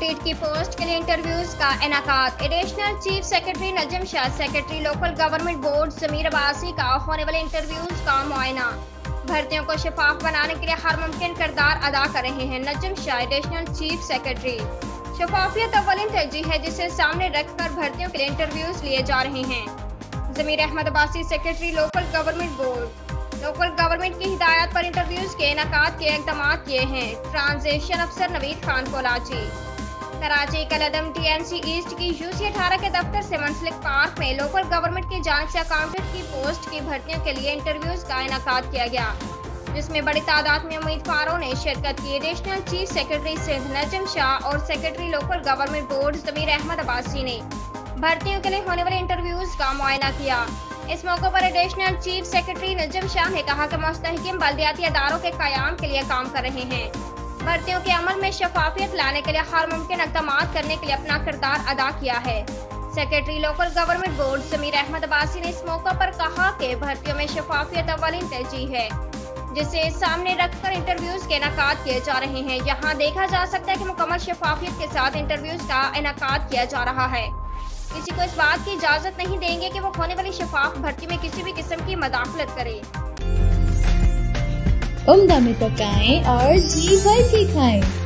Accountant की post के लिए इंटरव्यूज का इनेकाद। Additional chief secretary Najam Shah, secretary local government board Zameer Abbasi का होने वाले इंटरव्यूज का मुआयना। भर्तियों को शफाफ बनाने के लिए हर मुमकिन किरदार अदा कर रहे हैं नजम शाह, एडिशनल चीफ सेक्रेटरी। शफाफियत अव्वलिन तरजीह है जिसे सामने रखकर भर्तियों के लिए इंटरव्यूज लिए जा रहे हैं। Zameer Ahmed Abbasi, secretary local government board. Local government की हिदायत पर इंटरव्यूज के इनेकाद के इक़दाम किए हैं। ट्रांसलेशन अफसर नवीद खान कोलाची। कराची कलदम TNC ईस्ट की UC18 के दफ्तर से मंसलिक पार्क में लोकल गवर्नमेंट की जानिब से अकाउंटेंट की पोस्ट की भर्तियों के लिए इंटरव्यूज का इनेकाद किया गया, जिसमें बड़ी तादाद में उम्मीदवारों ने शिरकत की। एडिशनल चीफ सेक्रेटरी सिंध नजम शाह और सेक्रेटरी लोकल गवर्नमेंट बोर्ड ज़मीर अहमद अब्बासी ने भर्तियों के लिए होने वाले इंटरव्यूज का मुआयना किया। इस मौके पर additional chief secretary Najam Shah ने कहा कि मुस्तहकिम बल्दियाती अदारों के क़याम के लिए काम कर रहे हैं। भर्तियों के अमल में शफाफियत लाने के लिए हर मुमकिन इक़दाम करने के लिए अपना किरदार अदा किया है। सेक्रेटरी लोकल गवर्नमेंट बोर्ड ज़मीर अहमद अब्बासी ने इस मौके पर कहा कि भर्तियों में शफाफियत अव्वलिन तरजीह है जिसे सामने रखकर इंटरव्यूज के इनेकाद किए जा रहे हैं। यहाँ देखा जा सकता है कि मुकम्मल शफाफियत के साथ इंटरव्यूज का इनेकाद किया जा रहा है। किसी को इस बात की इजाज़त नहीं देंगे कि वो होने वाली शफाफ भर्ती में किसी भी किस्म की मदाखलत करे। उम्दा में पकाएं और जी भर के खाएं।